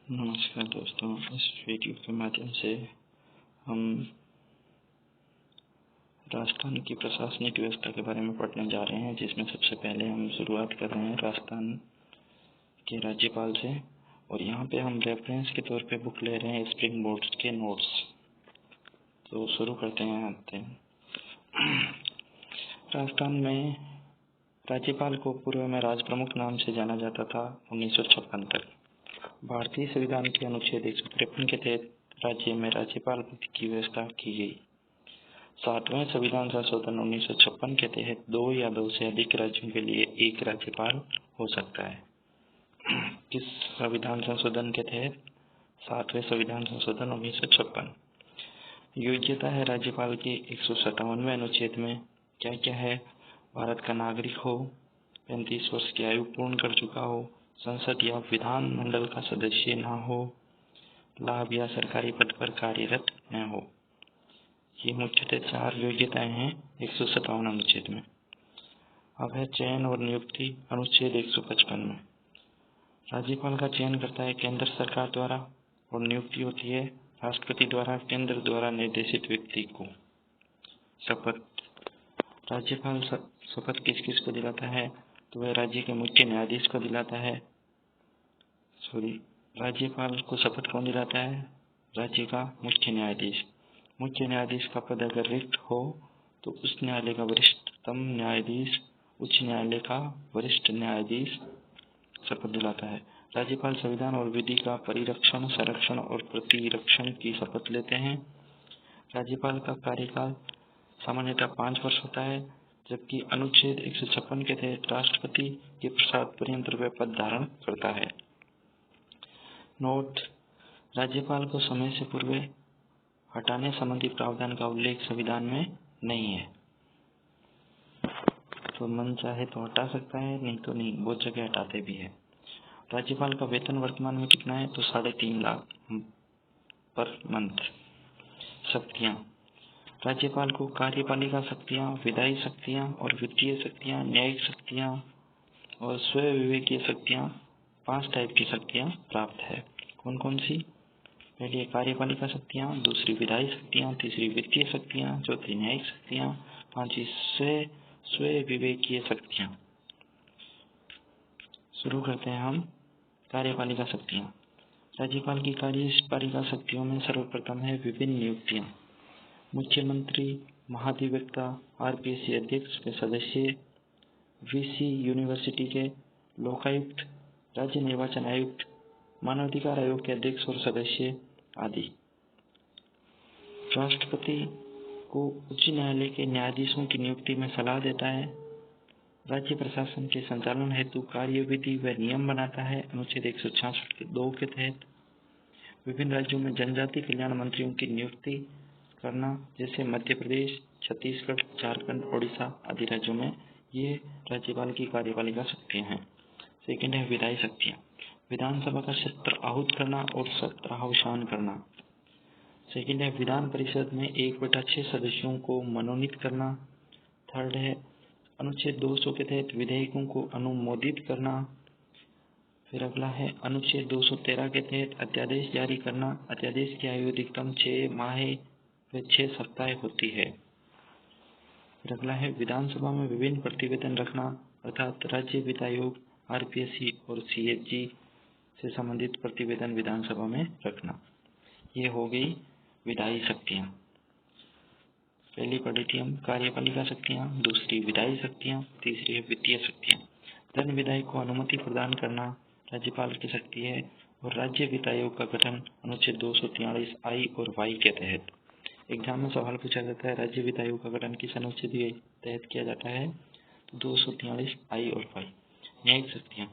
नमस्कार दोस्तों, इस वीडियो के माध्यम से हम राजस्थान की प्रशासनिक व्यवस्था के बारे में पढ़ने जा रहे हैं, जिसमें सबसे पहले हम शुरुआत कर रहे हैं राजस्थान के राज्यपाल से। और यहाँ पे हम रेफरेंस के तौर पे बुक ले रहे हैं स्प्रिंग बोर्ड के नोट्स। तो शुरू करते हैं। राजस्थान में राज्यपाल को पूर्व में राज प्रमुख नाम से जाना जाता था 1956 तक। भारतीय संविधान के अनुच्छेद 153 के तहत राज्य में राज्यपाल पद की व्यवस्था की गई। 7वें संविधान संशोधन 1956 के तहत 2 या 2 से अधिक राज्यों के लिए एक राज्यपाल हो सकता है। किस संविधान संशोधन के तहत? 7वें संविधान संशोधन 1956। योग्यता है राज्यपाल के 157वें अनुच्छेद में क्या क्या है? भारत का नागरिक हो, 35 वर्ष की आयु पूर्ण कर चुका हो, संसद या विधान मंडल का सदस्य न हो, लाभ या सरकारी पद पर कार्यरत न हो। ये मुख्यतः 4 योग्यताएं हैं 157 अनुच्छेद में। अब है चयन और नियुक्ति अनुच्छेद 155 में। राज्यपाल का चयन करता है केंद्र सरकार द्वारा और नियुक्ति होती है राष्ट्रपति द्वारा केंद्र द्वारा निर्देशित व्यक्ति को। शपथ। राज्यपाल शपथ किस किस को दिलाता है? तो वह राज्य के मुख्य न्यायाधीश को दिलाता है। राज्यपाल को शपथ कौन दिलाता है? राज्य का मुख्य न्यायाधीश। मुख्य न्यायाधीश का पद अगर रिक्त हो तो उस न्यायालय का वरिष्ठतम न्यायाधीश उच्च न्यायालय का वरिष्ठ न्यायाधीश शपथ दिलाता है। राज्यपाल संविधान और विधि का परिरक्षण, संरक्षण और प्रतिरक्षण की शपथ लेते हैं। राज्यपाल का कार्यकाल सामान्यतः 5 वर्ष होता है, जबकि अनुच्छेद 156 के तहत राष्ट्रपति के प्रसाद पर्यंत वह पद धारण करता है। नोट: राज्यपाल को समय से पूर्व हटाने संबंधी प्रावधान का उल्लेख संविधान में नहीं है। तो मन चाहे तो हटा सकता है, नहीं तो नहीं, बहुत जगह हटाते भी है। राज्यपाल का वेतन वर्तमान में कितना है? तो 3.5 लाख पर मंथ। शक्तियाँ: राज्यपाल को कार्यपालिका शक्तियाँ, विधायी शक्तियाँ और वित्तीय शक्तियाँ, न्यायिक शक्तियाँ और स्वयं विवेकीय शक्तियाँ, 5 टाइप की शक्तियाँ प्राप्त है। कौन कौन सी? पहली कार्यपालिका शक्तियाँ, दूसरी विधायी शक्तियाँ, तीसरी वित्तीय शक्तियाँ, चौथी न्यायिक शक्तियाँ, 5वीं स्वयं विवेकीय शक्तियाँ। शुरू करते हैं हम। कार्यपालिका शक्तियाँ। राज्यपाल की कार्यपालिका शक्तियों में सर्वप्रथम है विभिन्न नियुक्तियाँ। मुख्यमंत्री, महाधिवक्ता, आरपीएससी अध्यक्ष के सदस्य, वीसी यूनिवर्सिटी के लोकायुक्त, राज्य निर्वाचन आयुक्त, मानवाधिकार आयोग के अध्यक्ष और सदस्य आदि। राष्ट्रपति को उच्च न्यायालय के न्यायाधीशों की नियुक्ति में सलाह देता है। राज्य प्रशासन के संचालन हेतु कार्यविधि व नियम बनाता है अनुच्छेद 166 के 2 के तहत। विभिन्न राज्यों में जनजाति कल्याण मंत्रियों की नियुक्ति करना, जैसे मध्य प्रदेश, छत्तीसगढ़, झारखंड, ओडिशा आदि राज्यों में, ये राज्यपाल की कार्यपालिका शक्तियाँ हैं। सेकेंड है विधायी शक्तियाँ। विधानसभा का सत्र आहूत करना और सत्रावसान करना। सेकेंड है विधान परिषद में 1/6 सदस्यों को मनोनीत करना। थर्ड है अनुच्छेद 200 के तहत विधेयकों को अनुमोदित करना। फिर अगला है अनुच्छेद 213 के तहत अध्यादेश जारी करना। अध्यादेश की आयु अधिकतम 6 माह व 6 सप्ताह होती है। फिर अगला है विधानसभा में विभिन्न प्रतिवेदन रखना, अर्थात राज्य वित्त आयोग, आरपीएससी और सीएजी से संबंधित प्रतिवेदन विधानसभा में रखना। ये हो गई विधायी शक्तियाँ। पहली पढ़ी थी हम कार्यपालिका शक्तियाँ, दूसरी विधायी शक्तियाँ, तीसरी है वित्तीय शक्तियाँ। धन विधायक को अनुमति प्रदान करना राज्यपाल की शक्ति है। और राज्य वित्त आयोग का गठन अनुच्छेद 243 आई और वाई के तहत। एग्जाम में सवाल पूछा जाता है राज्य वित्त आयोग का गठन किस अनुच्छेद के तहत किया जाता है? तो 243 आई और वाई। न्यायिक शक्तियाँ।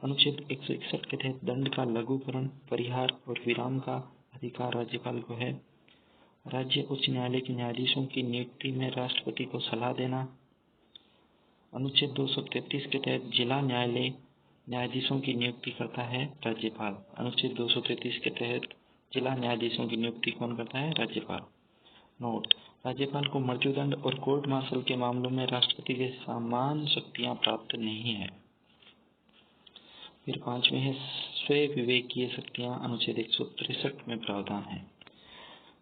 अनुच्छेद 161 के तहत दंड का लघुकरण, परिहार और विराम का अधिकार राज्यपाल को है। राज्य उच्च न्यायालय के न्यायाधीशों की नियुक्ति में राष्ट्रपति को सलाह देना। अनुच्छेद 233 के तहत जिला न्यायालय न्यायाधीशों की नियुक्ति करता है राज्यपाल। अनुच्छेद 233 के तहत जिला न्यायाधीशों की नियुक्ति कौन करता है? राज्यपाल। नोट: राज्यपाल को मृत्युदंड और कोर्ट मार्शल के मामलों में राष्ट्रपति के समान शक्तियां प्राप्त नहीं है। फिर 5वें है स्वयं विवेकीय शक्तियां अनुच्छेद 163 में प्रावधान है।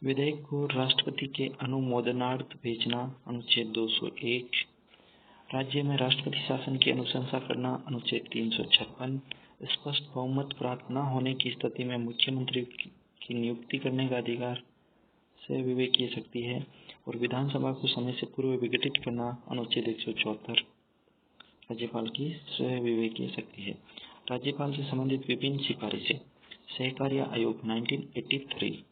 विधेयक को राष्ट्रपति के अनुमोदनार्थ भेजना अनुच्छेद 201। राज्य में राष्ट्रपति शासन की अनुशंसा करना अनुच्छेद 356। स्पष्ट बहुमत प्राप्त न होने की स्थिति में मुख्यमंत्री की नियुक्ति करने का अधिकार से विवेकीय शक्ति है। और विधानसभा को समय से पूर्व विघटित करना अनुच्छेद 174 राज्यपाल की स्वयं विवेकीय शक्ति है। राज्यपाल से संबंधित विभिन्न सिफारिशें। सहकार्य आयोग 1983।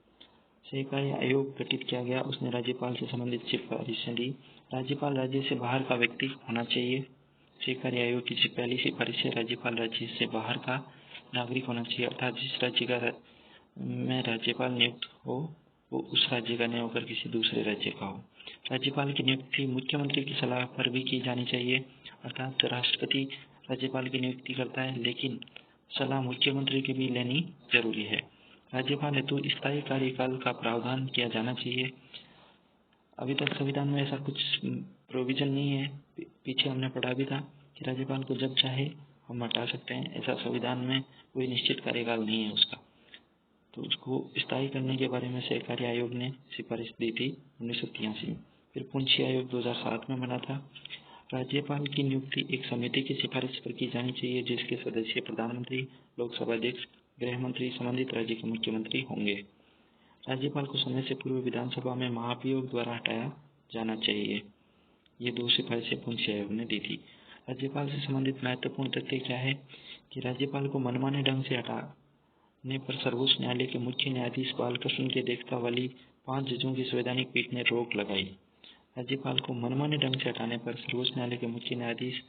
सहकार्य आयोग गठित किया गया, उसने राज्यपाल से संबंधित सिफारिशें दी। राज्यपाल राज्य से बाहर का व्यक्ति होना चाहिए। सहकार्य आयोग की पहली सिफारिश है, राज्यपाल राज्य से बाहर का नागरिक होना चाहिए, अर्थात जिस राज्य का में राज्यपाल नियुक्त हो वो उस राज्य का न होकर किसी दूसरे राज्य का हो। राज्यपाल की नियुक्ति मुख्यमंत्री की सलाह पर भी की जानी चाहिए, अर्थात राष्ट्रपति राज्यपाल की नियुक्ति करता है लेकिन सलाह मुख्यमंत्री की भी लेनी जरूरी है। राज्यपाल हेतु स्थायी कार्यकाल का प्रावधान किया जाना चाहिए। अभी तक संविधान में ऐसा कुछ प्रोविजन नहीं है। पीछे हमने पढ़ा भी था कि राज्यपाल को जब चाहे हम हटा सकते हैं, ऐसा संविधान में कोई निश्चित कार्यकाल नहीं है उसका। तो उसको स्थायी करने के बारे में सहकार्य आयोग ने सिफारिश दी थी 1983 में। फिर पुंछी आयोग 2007 में बना था। राज्यपाल की नियुक्ति एक समिति की सिफारिश पर की जानी चाहिए जिसके सदस्य प्रधानमंत्री, लोकसभा अध्यक्ष, गृह मंत्री, संबंधित राज्य के मुख्यमंत्री होंगे। राज्यपाल को समय से पूर्व विधानसभा में महाभियोग द्वारा हटाया जाना चाहिए। ये दो सिफारिशें पुंछी आयोग ने दी थी। राज्यपाल से संबंधित महत्वपूर्ण तथ्य क्या है कि राज्यपाल को मनमाने ढंग से हटाने पर सर्वोच्च न्यायालय के मुख्य न्यायाधीश बालकृष्ण की अध्यक्षता वाली 5 जजों की संवैधानिक पीठ ने रोक लगाई। राज्यपाल को मनमाने ढंग से हटाने पर सर्वोच्च न्यायालय के मुख्य न्यायाधीश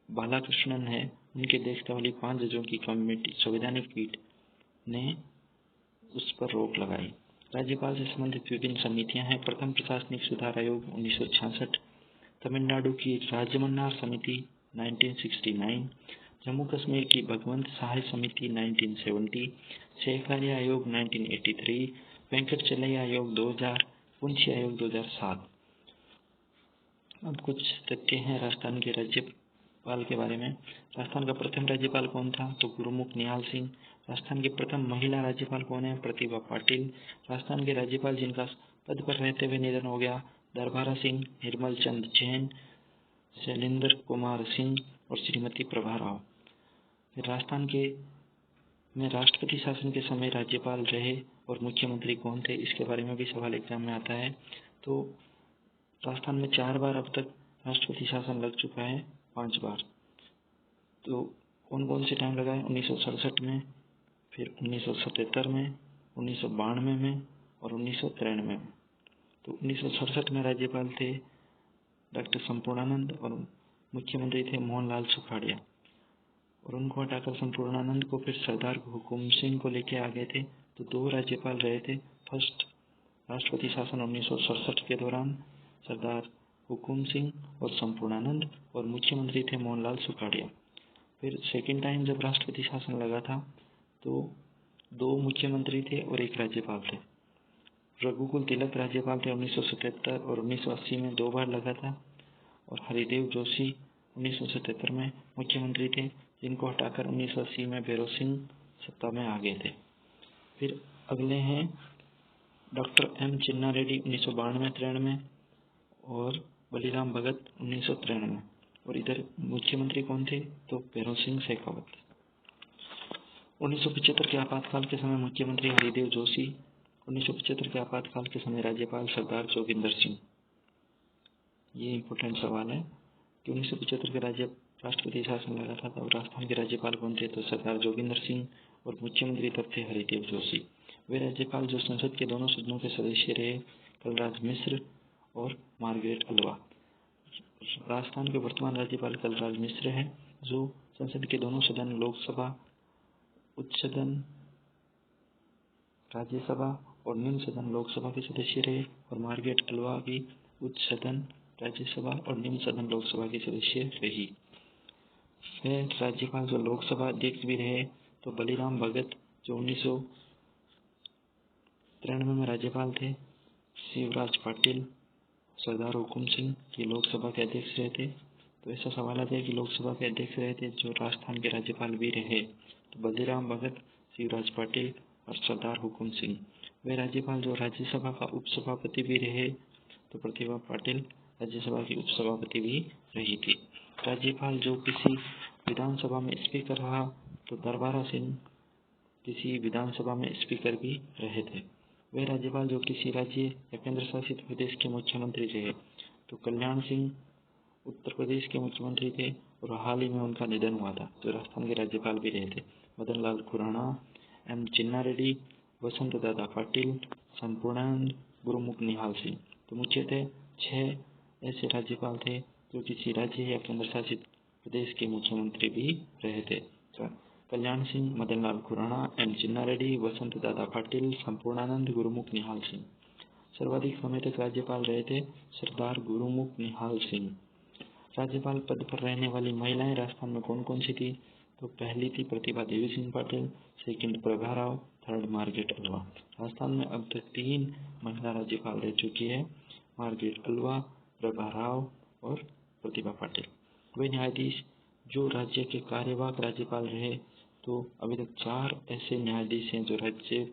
बालकृष्णन है, उनकी अध्यक्षता वाली 5 जजों की कमेटी संवैधानिक पीठ ने उस पर रोक लगाई। राज्यपाल से संबंधित विभिन्न समितियां हैं। प्रथम प्रशासनिक सुधार आयोग 1966, तमिलनाडु की राजमन्नार समिति 1969, जम्मू कश्मीर की भगवंत सहाय समिति 1970, सहकार्य आयोग 1983, वेंकटचलैया आयोग 2000, पुंछी आयोग 2007। अब कुछ तथ्य हैं राजस्थान के राज्यपाल के बारे में। राजस्थान का प्रथम राज्यपाल कौन था? तो गुरुमुख निहाल सिंह। राजस्थान की प्रथम महिला राज्यपाल कौन है? प्रतिभा पाटिल। राजस्थान के राज्यपाल जिनका पद पर रहते हुए निधन हो गया? दरबारा सिंह, निर्मल चंद जैन, शैलेंद्र कुमार सिंह और श्रीमती प्रभा राव। फिर राजस्थान के में राष्ट्रपति शासन के समय राज्यपाल रहे और मुख्यमंत्री कौन थे, इसके बारे में भी सवाल एग्जाम में आता है। तो राजस्थान में 4 बार अब तक राष्ट्रपति शासन लग चुका है, 5 बार। तो कौन कौन से टाइम लगा है? 1967 में, फिर 1977 में, 1992 में और 1993 में। तो 1967 में राज्यपाल थे डॉक्टर संपूर्णानंद और मुख्यमंत्री थे मोहनलाल सुखाड़िया। और उनको हटाकर संपूर्णानंद को फिर सरदार हुकुम सिंह को लेके आ गए थे। तो 2 राज्यपाल रहे थे। फर्स्ट राष्ट्रपति शासन 1967 के दौरान सरदार हुकुम सिंह और संपूर्णानंद, और मुख्यमंत्री थे मोहनलाल सुखाड़िया। फिर सेकेंड टाइम जब राष्ट्रपति शासन लगा था तो 2 मुख्यमंत्री थे और 1 राज्यपाल थे। रघुकुल तिलक राज्यपाल थे 1977 और 1980 में 2 बार लगा था। और हरिदेव जोशी 1977 में मुख्यमंत्री थे, जिनको हटाकर 1980 में भैरव सिंह सत्ता में आ गए थे। फिर अगले हैं डॉक्टर एम चिन्ना रेड्डी 1992-93 और बलीराम भगत 1993। और इधर मुख्यमंत्री कौन थे? तो भैरव सिंह शेखावत। 1975 के आपातकाल के समय मुख्यमंत्री हरिदेव जोशी। 1975 के आपातकाल के समय राज्यपाल सरदार जोगिंदर सिंह। ये इम्पोर्टेंट सवाल है कि 1975 के राष्ट्रपति शासन लगा था तब राजस्थान के राज्यपाल कौन थे? तो सरदार जोगिंदर सिंह। और मुख्यमंत्री तब थे हरिदेव जोशी। वे राज्यपाल जो संसद के दोनों सदनों के सदस्य रहे, कलराज मिश्र और मार्गरेट अल्वा। राजस्थान के वर्तमान राज्यपाल कलराज मिश्र हैं, जो संसद के दोनों सदन लोकसभा, उच्च सदन, राज्यसभा और निम्न सदन लोकसभा के सदस्य रहे। और मार्गरेट अल्वा भी उच्च सदन, राज्यसभा और निम्न सदन लोकसभा के सदस्य रही। वे राज्यपाल जो लोकसभा अध्यक्ष भी रहे तो बलीराम भगत जो 1993 में राज्यपाल थे, शिवराज पाटिल, सरदार हुकुम सिंह ये लोकसभा के अध्यक्ष रहे थे। तो ऐसा सवाल आता है कि लोकसभा के अध्यक्ष रहे थे जो राजस्थान के राज्यपाल भी रहे। तो बलीराम भगत, शिवराज पाटिल और सरदार हुकुम सिंह। वे राज्यपाल जो राज्यसभा का उपसभापति भी रहे, तो प्रतिभा पाटिल राज्यसभा की उपसभापति भी रही थी। राज्यपाल जो किसी विधानसभा में स्पीकर रहा, तो दरबारा सिंह किसी विधानसभा में स्पीकर भी रहे थे। वे राज्यपाल जो किसी राज्य या केंद्र शासित प्रदेश के मुख्यमंत्री रहे, तो कल्याण सिंह उत्तर प्रदेश के मुख्यमंत्री थे और हाल ही में उनका निधन हुआ था, तो राजस्थान के राज्यपाल भी रहे थे। मदन लाल खुराना, एम चिन्ना रेड्डी, वसंत दादा पाटिल, संपूर्णानंद, गुरुमुख निहाल सिंह। तो मुख्यतः 6 ऐसे राज्यपाल थे जो किसी राज्य या केंद्र शासित प्रदेश के मुख्यमंत्री भी रहे थे। कल्याण सिंह, मदन लाल खुराना, एम चिन्ना रेड्डी, वसंत दादा पाटिल, संपूर्णानंद, गुरुमुख निहाल सिंह। सर्वाधिक समय तक राज्यपाल रहे थे सरदार गुरुमुख निहाल सिंह। राज्यपाल पद पर रहने वाली महिलाएं राजस्थान में कौन कौन सी थी? तो पहली थी Pratibha Devi Singh Patil, second Prabha Rao, third Margaret Alva. Rajasthan में अब तक 3 महिला राज्यपाल रह चुकी है, मार्गरेट अल्वा, प्रभा राव और प्रतिभा पाटिल। वे न्यायाधीश जो राज्य के कार्यवाहक राज्यपाल रहे, तो अभी तक 4 ऐसे न्यायाधीश हैं जो राज्य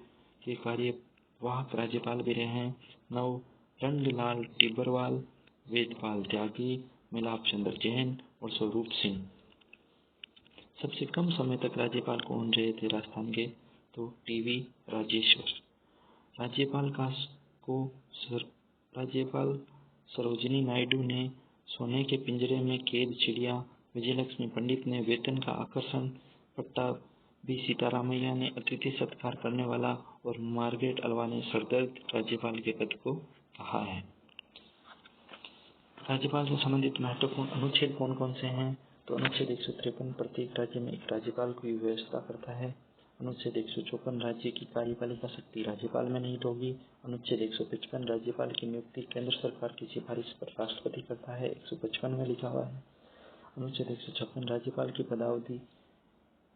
के कार्यवाहक राज्यपाल भी रहे हैं। नवरंगलाल टिब्बरवाल, वेदपाल त्यागी, मिलाप चंद्र जैन और स्वरूप सिंह। सबसे कम समय तक राज्यपाल कौन रहे थे राजस्थान के? तो टीवी राजेश्वर। राज्यपाल सरोजिनी नायडू ने सोने के पिंजरे में कैद चिड़िया, विजयलक्ष्मी पंडित ने वेतन का आकर्षण, पट्टाभी सीतारामैया ने अतिथि सत्कार करने वाला और मार्गरेट अल्वा ने सरदर्द राज्यपाल के पद को कहा है। राज्यपाल से संबंधित महत्वपूर्ण अनुच्छेद कौन कौन से हैं? तो अनुच्छेद 153 प्रत्येक राज्य में एक राज्यपाल की व्यवस्था करता है। अनुच्छेद 154 राज्य की कार्यपालिका शक्ति राज्यपाल में निहित होगी। अनुच्छेद 155 राज्यपाल की नियुक्ति केंद्र सरकार की सिफारिश पर राष्ट्रपति करता है, 155 में लिखा हुआ है। अनुच्छेद 156 राज्यपाल की पदावधि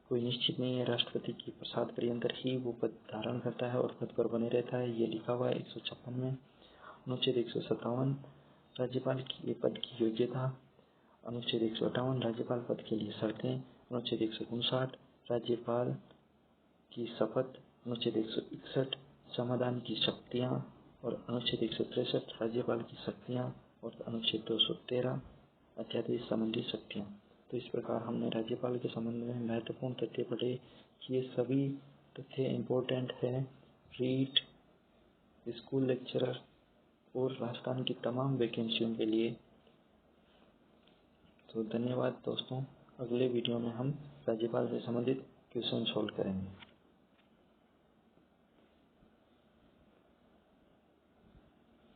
कोई निश्चित नहीं है, राष्ट्रपति की प्रसाद पर्यंत ही वो पद धारण करता है और पद पर बने रहता है, ये लिखा हुआ है 156 में। अनुच्छेद 157 राज्यपाल के पद की योग्यता। अनुच्छेद 158 राज्यपाल पद के लिए शर्तें। अनुच्छेद 159 राज्यपाल की शपथ। अनुच्छेद 161 समाधान की शक्तियाँ और अनुच्छेद 163 राज्यपाल की शक्तियाँ और अनुच्छेद 213 अध्यादेश संबंधी शक्तियाँ। तो इस प्रकार हमने राज्यपाल के संबंध में महत्वपूर्ण तथ्य पढ़े। ये सभी तथ्य इम्पोर्टेंट है रीट, स्कूल लेक्चरर और राजस्थान की तमाम वैकेंसियों के लिए। तो धन्यवाद दोस्तों, अगले वीडियो में हम राज्यपाल से संबंधित क्वेश्चन सॉल्व करेंगे।